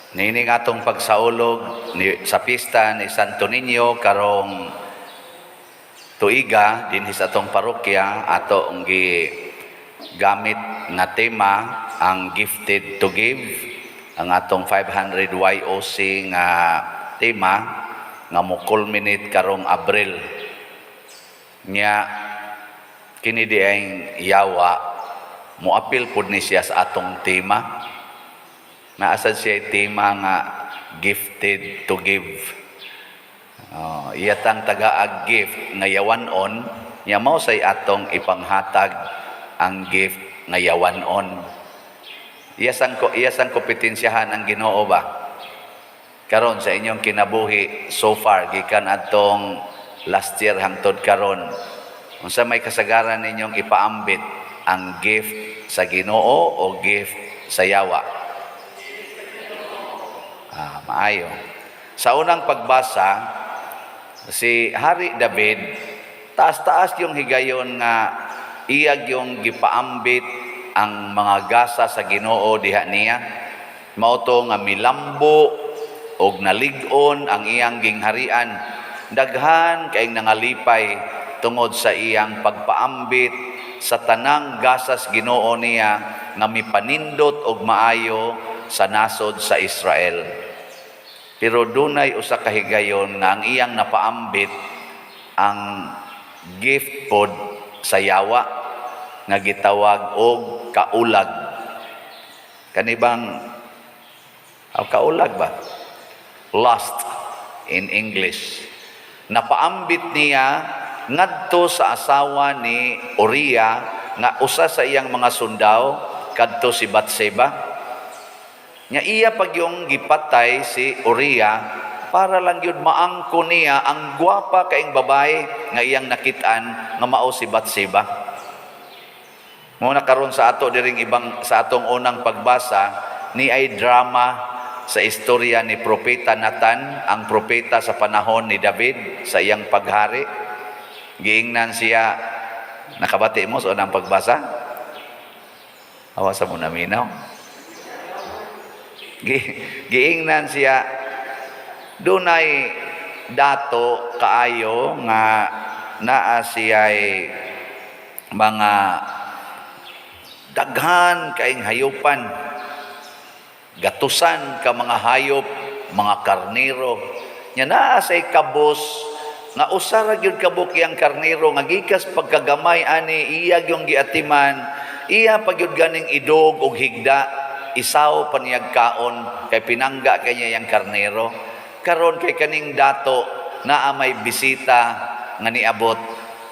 Nini nga atong pagsaulog sa pista ni Santo Niño karong tuiga din sa atong parokya ato ang gamit nga tema ang Gifted to Give, ang atong 500 YOC nga tema nga mo culminate karong Abril. Nya kini di ay yawa mo apil pud ni siya sa atong tema. Naasad siya tema nga Gifted to Give. Iyatang taga-ag gift nga yawanon, nya mao say atong ipanghatag ang gift nga yawanon. Iyasang kompetensyahan ang Ginoo ba? Karon sa inyong kinabuhi so far gikan atong last year hangtod karon, unsa may kasagaran ninyong ipaambit ang gift sa Ginoo o gift sa yawa? Maayo. Sa unang pagbasa, si Hari David, taas-taas yung higayon nga iyag yung gipaambit ang mga gasa sa Ginoo diha niya. Mao to nga milambo og nalig-on ang iyang gingharian. Daghan kay nangalipay tungod sa iyang pagpaambit sa tanang gasas Ginoo niya nga mipanindot og maayo sa nasod sa Israel. Pero dunay usa ka higayon nga ang iyang napaambit ang gift pod sa yawa nga gitawag og kaulag. Kanibang kaulag ba? Lust in English. Napaambit niya ngadto sa asawa ni Uriah nga usa sa iyang mga sundaw kadto si Batseba. Nya iya pag yung gipatay si Uriah para lang yun maangko niya ang gwapa kaing babae nga iyang nakitaan nga mao si Batseba. Muna karon sa ato diring ibang sa atong unang pagbasa ni ay drama sa istorya ni Propeta Nathan, ang propeta sa panahon ni David sa iyang paghari. Giingnan siya, nakabati mo sa unang pagbasa? Awa sa mo naminaw. Giingnan siya, dunay dato kaayo nga naa siya'y mga daghan kaing hayupan, gatusan ka mga hayop, mga karnero. Nya naa say kabos nga usa ra gyud kabuk yang karnero nga gikas pagkagamay ani iya yung giatiman, iya pagyud ganing idog og higda. Isaw paniyag kaon kay pinangga kanya yang karnero. Karon kay kaning dato naa may bisita nga niabot,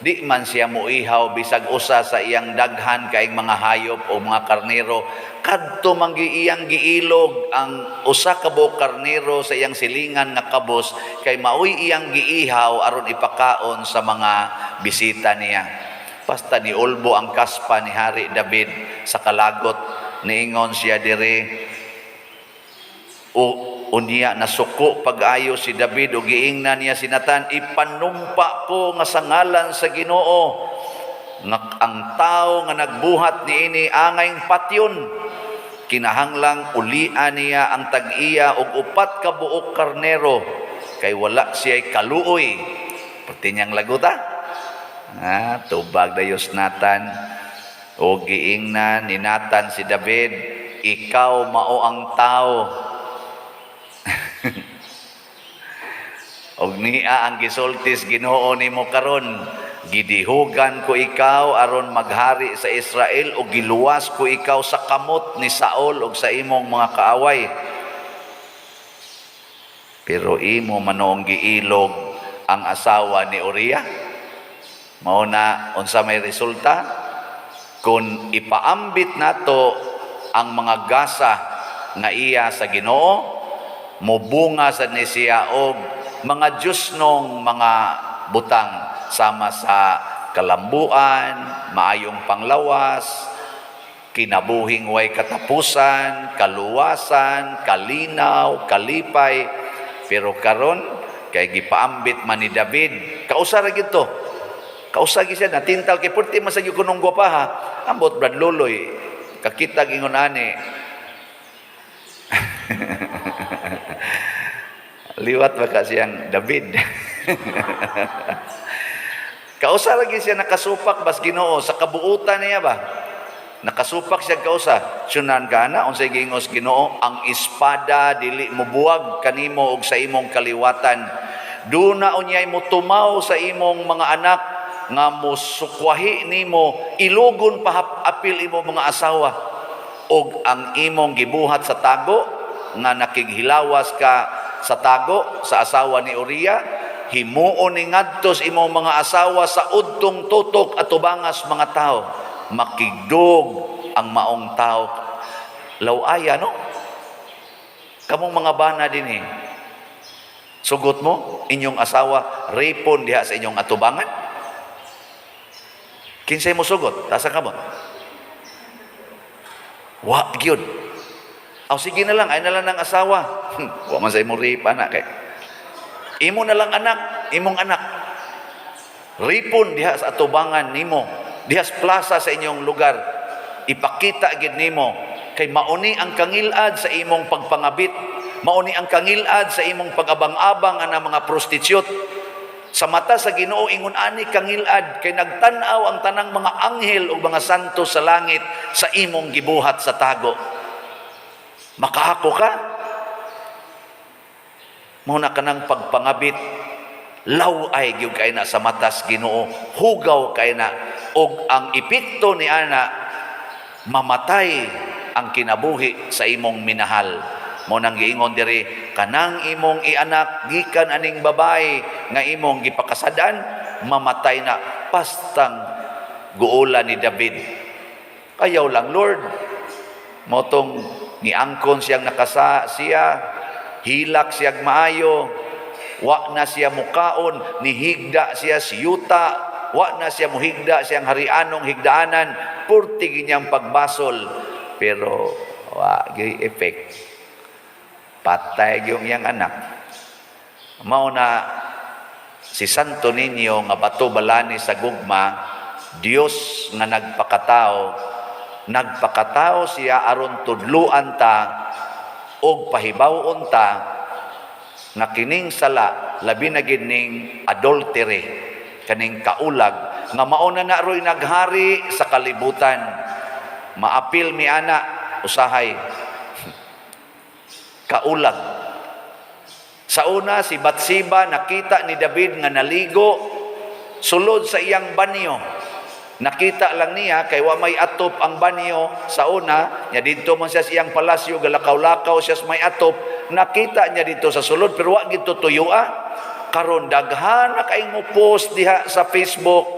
di man siya muihaw bisag usa sa iyang daghan kaing mga hayop o mga karnero. Kadto manggi iyang giilog ang usa ka buok karnero sa iyang silingan nga kabos kay maoy iyang giihaw aron ipakaon sa mga bisita niya. Basta ni ulbo ang kaspa ni Hari David sa kalagot. Niingon siya dire unya nasuko pag-ayo si David o giingnan niya si Nathan, ipanumpa ko nga sa ngalan sa Ginoo nga ang tao nga nagbuhat niini angayng patyon, kinahanglang ulian niya ang tag-iya og upat ka buok karnero kay wala siya'y kaluoy. Pati niyang laguta. Tubag dayos Nathan. O giingnan ni Nathan si David, ikaw mao ang tao. Og niya ang gisultis Ginoo nimo karon, gidihugan ko ikaw aron maghari sa Israel o giluwas ko ikaw sa kamot ni Saul og sa imong mga kaaway. Pero imo manong giilog ang asawa ni Uriah. Mao na unsa may resulta? Kung ipaambit nato ang mga gasa nga iya sa Ginoo, mubunga sa ni siya og mga Diyosnong mga butang sama sa kalambuan, maayong panglawas, kinabuhing way katapusan, kaluwasan, kalinaw, kalipay. Pero karon kay gipaambit man ni David, kausara gyud to. Kausagi siya natintal kay purti man sa gyud kunong gwapa ha. Ambot Brad Loloy, kakita gingon ani. Liwat ba ka siyang David? Kausa lagi siya nakasupak bas Ginoo sa kabuutan niya ba? Nakasupak siya kausa. Sunan kana unsay gingos Ginoo, ang espada dili mobuwag kanimo og sa imong kaliwatan. Duna unyay mo tumaw sa imong mga anak nga musukwahi nimo, ilugon apil imo mga asawa, og ang imong gibuhat sa tago nga nakighilawas ka sa tago sa asawa ni Uriah, himuon ni ngadtos imong mga asawa sa udtong tutok at tubangas mga tao, makigdog ang maong tao. Lawaya, no? Kamong mga bana din sugot mo inyong asawa rapon diha sa inyong atubangan. Kinsay mo sugot? Tasa ka mo? Wa gyud. Aw sige na lang, ay na lang ng asawa. Wa man sa imong rape anak kay. Imo na lang anak, imong anak. Ripon diha sa atubangan nimo, diha sa plaza sa inyong lugar. Ipakita gid nimo kay mauni ang kangilad sa imong pagpangabit, mauni ang kangilad sa imong pag-abang-abang ana mga prostitute. Sa mata sa Ginoo ingon ani kangilad kay nagtan-aw ang tanang mga anghel o mga santo sa langit sa imong gibuhat sa tago. Makaako ka? Muna ka ng pagpangabit, law ay gyud kay na sa matas Ginoo, hugaw kay na, og ang epekto ni ana mamatay ang kinabuhi sa imong minahal. Mo nang giingon diri, kanang imong ianak gikan aning babae nga imong gipakasadan, mamatay na pastang guola ni David. Ayaw lang Lord, motong niangkon siyang nakasa siya, hilak siyag maayo, wa na siya mukaon, nihigda siya siyuta, wa na siya muhigda siyang harianong higdaanan, purti ganyang pagbasol, pero wa gyud effect. Patay yung iyang anak. Mao na si Santo Niño nga bato balani sa gugma, Dios nga nagpakatao siya aron tudluan ta og pahibawon ta nga kining sala labi na gid ning adultery, kaning kaulag nga mao na roy naghari sa kalibutan. Maapil mi ana usahay kaulag. Sa una, si Batsiba nakita ni David nga naligo sulod sa iyang banyo. Nakita lang niya kay wa may atop ang banyo sa una, nya didto man siya sa iyang palasyo, galakaw-lakaw siya sa may atop. Nakita niya dito sa sulod pero wa gid tuyua. Karon daghan na kay mo post diha sa Facebook,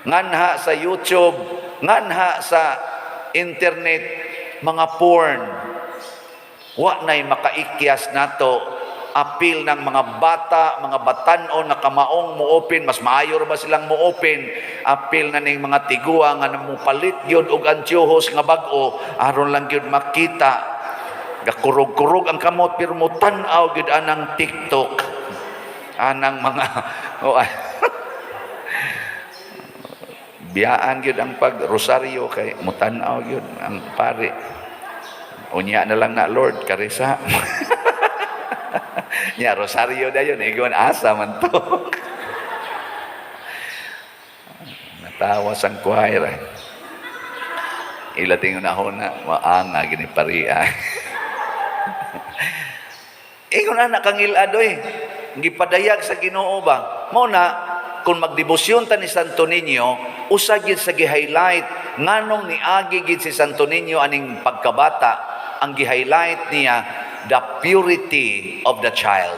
nganha sa YouTube, nganha sa internet, mga porn. Wa na'y makaikyas nato, apil ng mga bata, mga batanon na kamaong mo-open, mas maayor ba silang mo-open, apil na ning mga tiguang nga namupalit yun og antiyohos nga bag-o, aron lang yun makita, gakurog-kurog ang kamot, pero mo tanaw yun anang TikTok, anang mga, biyaan yun ang pag-rosaryo, kay mo tanaw yun ang pare. Unya na lang na Lord, karisa. Nya rosaryo da yun, igon asa man to. Natawa sang choir. Ilating na ho na, maanga gini paria. Ingon na nakangiladoy, gipadayag sa Ginoo ba? Mo na, kung magdebosyon ta ni Santo Niño, usagid sa gi-highlight, nganong niagi gid si Santo Niño aning pagkabata, ang gi-highlight niya, the purity of the child.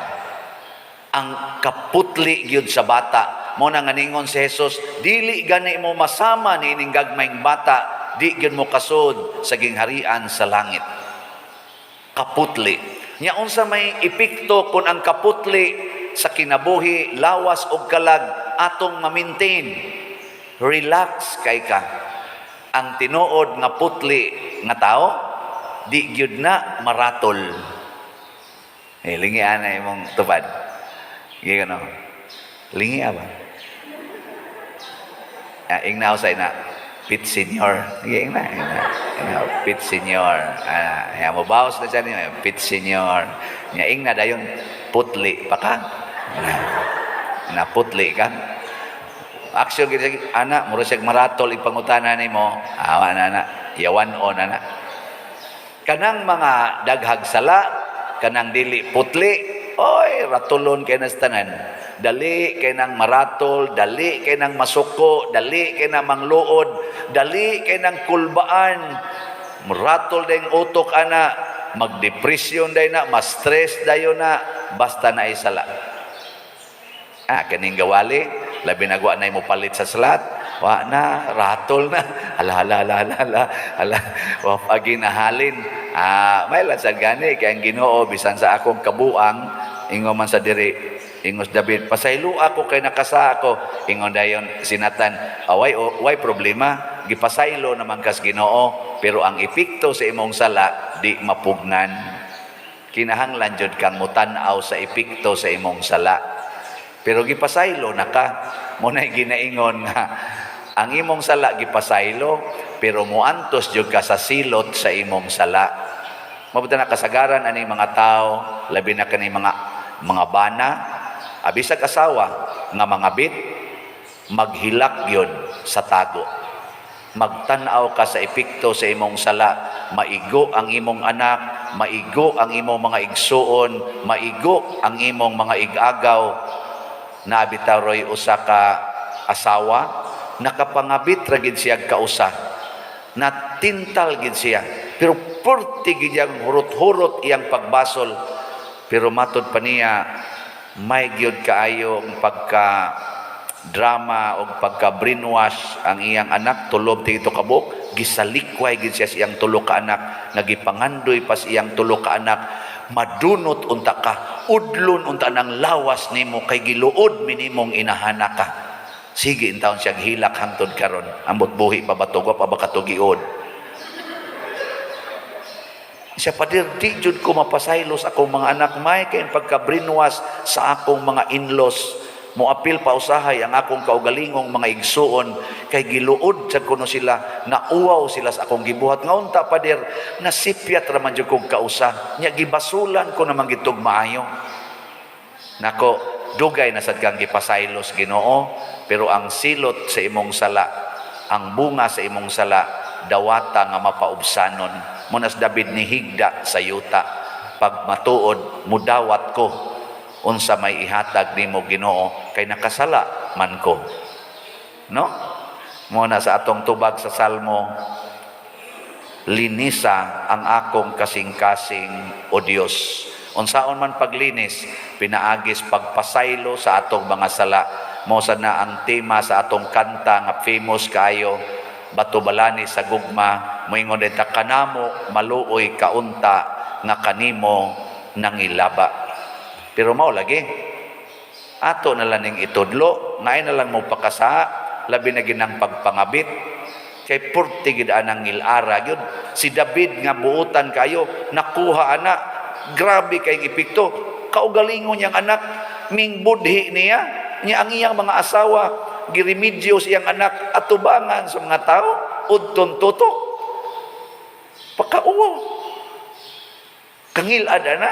Ang kaputli gyud sa bata. Mo na nga ningon si Jesus, dili gani mo masama ni ining gagmayng bata, di gyud mo kasud sa gingharian sa langit. Kaputli. Nya unsa may epekto kung ang kaputli sa kinabuhi, lawas og kalag atong ma-maintain. Relax kay ka. Ang tinuod nga putli nga tao, di gyud na maratol. Lingi ana imong tupad. Gigano. Lingi ba? Ingnaw sa ina. Pit Senior. Sige na. Pit Senior. Yan, mabawas na siya niya. Pit Senior. Ing na dayon, putli pa ka. Na putli ka. Action kita anak, mura siya maratol ipangutana ni mo. Awa na. Yawan o na. Kanang mga daghag sala, kanang dili putli, oy, ratulon kay nastanan. Dali kay nang maratol, dali kay nang masuko, dali kay nang mangluod, dali kay nang kulbaan. Maratol dayong utok ana, magdepresyon day na, ma-stress dayon na, basta na isala. Kaning gawali, labi nagwa na mo palit sa salat, wa na, ratol na, ala, wa paginahalin. May lasad gani, kaya ang Ginoo, bisan sa akong kabuang, ingo man sa diri, ingos David, pasaylo ako kay nakasa ako. Ingon dayon sinatan, way problema, gipasaylo naman kas Ginoo, pero ang epekto sa imong sala di mapugnan. Kinahanglan jud kang mutan-aw sa epekto sa imong sala. Pero gipasaylo na ka, mo na ginaingon nga ang imong sala gipasaylo, pero muantos jud ka sa silot sa imong sala. Mabuta na kasagaran ani mga tao, labi na kani mga bana, abisag asawa nga mga bit, maghilak yun sa tago. Magtanaw ka sa epekto sa imong sala, maigo ang imong anak, maigo ang imong mga igsuon, maigo ang imong mga igagaw. Nabitaroy usa ka asawa, nakapangabit ra gid siya kausa, natintal gid siya, pero purti gid yang hurot-hurot iyang pagbasol. Pero matod pa niya, may gyud kaayo ang pagka drama o pagka brainwash ang iyang anak, tulob tigito kabuk, gisalikway gid siya sa iyang tulo ka anak, nagipangandoy pa sa iyang tulo ka anak, madunot unta ka, udlon unta nang lawas nimo, kay giluod minimong inahana ka. Sige intawon siya hilak hangtod karon, ambot buhi pa batugo pa bakatugiod. Siya padir, di jud ko mapasaylos akong mga anak, may kay pagka-brainwash sa akong mga in-laws. Moapil pa usahay ang akong kaugalingong mga igsuon, kay giluod sa kuno sila, nauwaw sila sa akong gibuhat. Nga unta padir, nasipyat raman jud kong kausa, nya gibasulan ko namang gitog maayo. Nako, dugay na sad kang gipasaylos Ginoo, pero ang silot sa imong sala, ang bunga sa imong sala, dawata nga mapaubsanon. Munas David ni higda sa yuta, pag matuod mudawat ko unsa may ihatag nimo Ginoo, kay nakasala man ko. No? Muna sa atong tubag sa Salmo, linisa ang akong kasing-kasing o Dios. Unsaon man paglinis, pinaagis pagpasaylo sa atong mga sala. Mo na ang tema sa atong kanta nga famous kayo, Batubalani sa gugma, moingon dita kanamo maluoy kaunta nga kanimo nangilaba. Pero mao lagi, ato na lang ning itudlo, ngayon na lang mo pakasa, labi na ginang pagpangabit, kay purti gid anang ilara gyud. Si David nga buutan kayo, nakuha ana, grabe kay epekto, kaugalingon niyang anak, ming budhi niya ang iyang mga asawa, girimedyo siyang anak, atubangan sa mga tao, udton tutok, pakauwaw, kangil ada na.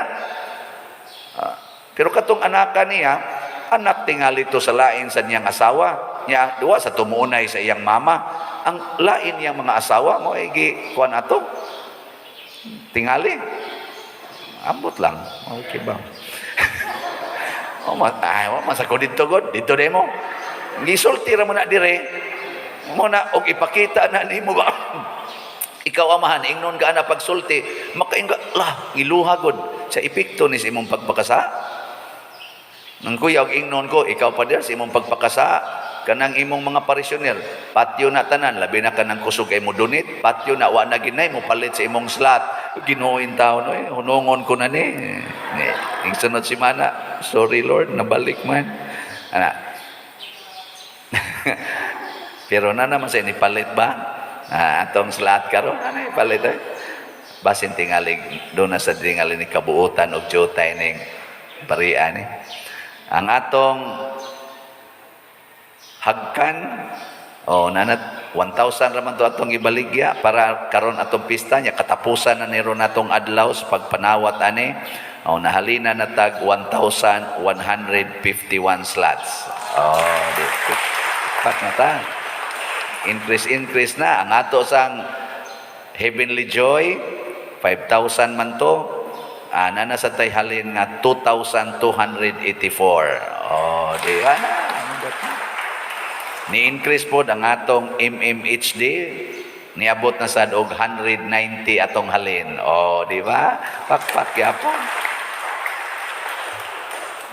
Pero katong anaka niya, anak tingali to sa lain sa niyang asawa, niya duwa sa tumuunay sa iyang mama, ang lain niyang mga asawa mo igi kuan ato tingali, ambot lang, okay ba? Masako dito god, dito demo. Gisulti ra mo na dire. Mo na og ipakita na nimo ba. Ikaw amahan ingnon ka na pagsulti, makainga lah giluha god sa epekto ni sa imong pagpakasa. Nang kuya og ingnon ko, ikaw pa der sa imong pagpakasa, kanang imong mga parisyoner, patyo na tanan, labi na kanang kusog kay mo dunit, patyo na wa na ginay mo palit sa imong slot. Ginuoin taon hunongon ko na ni. Ing sunod si mana, sorry Lord, nabalik man. Ana. Pero na naman sa inipalit ba? Atong slot karon ana ipalit basin tingalig doon na sa tingalig ni kabuutan og jotay ning barian ni. Ang atong hagkan nanat 1,000 raman to atong ibaligya para karon atong pista nya katapusan na niro natong adlaw sa pagpanawat ani. Nahalina na tag 1,151 slots. Di pat na ta. Increase na ang ato sang Heavenly Joy 5,000 man to. Nana sa tay halin nga 2,284. Di ba na? Ni-increase po ang atong MMHD, niabot na sad og 190 atong halin. Di ba? Pakpak yapon.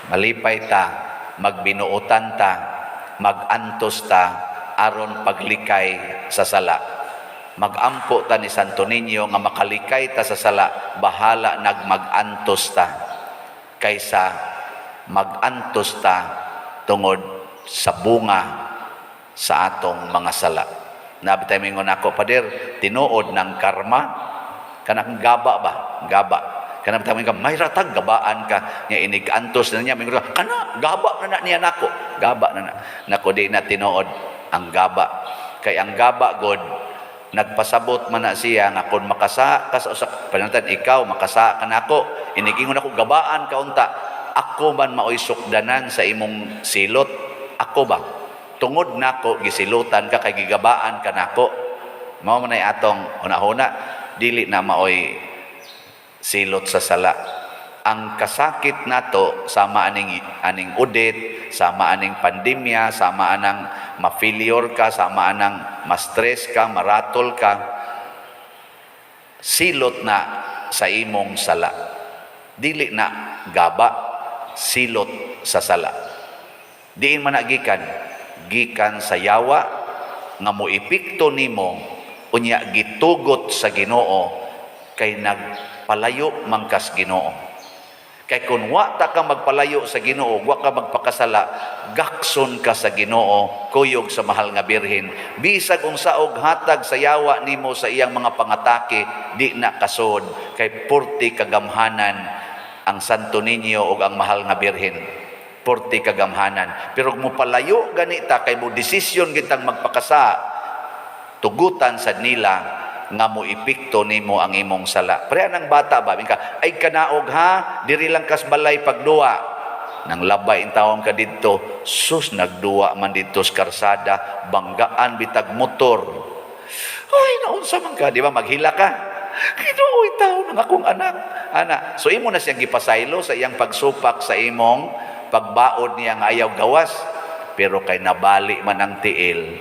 Malipay ta, magbinuotan ta, magantos ta, aron paglikay sa sala. Magampo ta ni Santo Niño nga makalikay ta sa sala, bahala nagmagantos ta kaysa magantos ta tungod sa bunga sa atong mga sala. Nabitay mingon ako, Pader, tinuod ng karma, kanang gaba ba? Gaba. Kanang bitay mingon, may ratag, gabaan ka. Nga inigantos na niya, mingon, kana, gaba na niya nako. Gaba na. Nako, di na tinuod ang gaba. Kay ang gaba, God, nagpasabot man na siya nga kung makasa ka sa usak panantan ikaw makasa ka nako inigingon ako gabaan ka unta ako man maoy sukdanan sa imong silot ako ba tungod nako gisilutan ka kay gigabaan ka nako mao man ay atong una-una dili na maoy silot sa sala ang kasakit nato sama aning udit sama aning pandemya sama anang ma-failure ka sama anang ma-stress ka maratol ka silot na sa imong sala dili na gaba silot sa sala diin man gikan sa yawa nga moepekto nimo unya gitugot sa Ginoo kay nagpalayo mangkas Ginoo. Kay kung wa ta ka magpalayo sa Ginoo, wa ka magpakasala, gakson ka sa Ginoo, kuyog sa mahal nga birhen. Bisag unsa og hatag sa yawa nimo sa iyang mga pangatake, di na kasod kay purti kagamhanan ang Santo Niño ug ang mahal nga birhen. Purti kagamhanan. Pero kung mo palayo ganita kay mo desisyon gitang magpakasa, tugutan sa nila nga mo ipikto nimo ang imong sala. Pre anang bata ba ka ay kanaog ha diri lang kas balay pagduwa nang labay in taon ka didto sus nagduwa man didto sa karsada banggaan bitag motor ay naunsa man ka di ba maghila ka kinuoy taon ng akong anak so imo na siyang gipasaylo sa iyang pagsupak sa imong pagbaod niya nga ayaw gawas pero kay nabali man ang tiil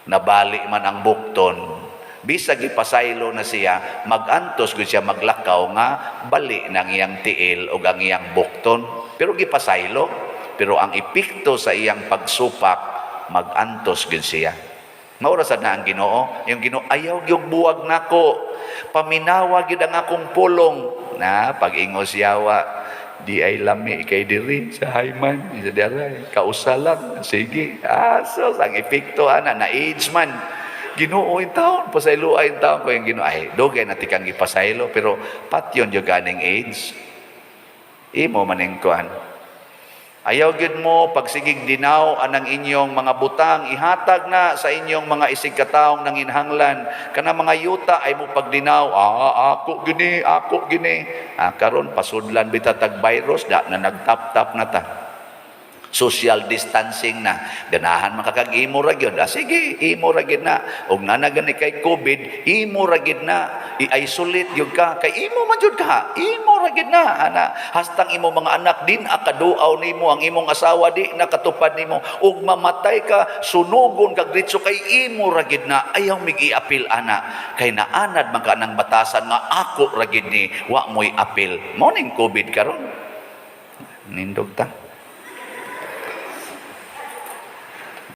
nabali man ang bukton bisag ipasaylo na siya, magantos gud siya maglakaw nga bali ng iyang tiil o ang iyang bukton. Pero gipasaylo, pero ang epekto sa iyang pagsupak, magantos gud siya. Maurasan na ang Ginoo, yung Ginoo ayaw gyud buwag nako. Paminawa gyud ang akong pulong na pag-ingos yawa. Di ay lami kay diri sa hayman, sa daray, kausalan. Sige, so ang epekto na age man. Ginoo in taon, pasaylo ay taon ko yung Ginoo. Ay, dogay na tikang ipasaylo, pero patyon yung ganing age. Imo maning kuan. Ayaw gid mo pagsigig dinaw anang inyong mga butang ihatag na sa inyong mga isig kataong nanginhanglan kana mga yuta ay mo pagdinaw ako gini karon pasudlan bitatag virus da na nagtap-tap na ta. Social distancing na ganahan makakag-imo ra gyud sige imo ra gyud na ug nanagani kay COVID imo ra gyud na i-isolate gyud ka kay imo man gyud ka imo ra gyud na hastang imo mga anak din akaduaw nimo ang imong asawa di nakatupad nimo ug mamatay ka sunugon kag diretso kay imo ra gyud na ayaw mig i-apil ana kay naanad man ka nang batasan nga ako ra gyud ni wa moy apil mo ning COVID karon nindog ta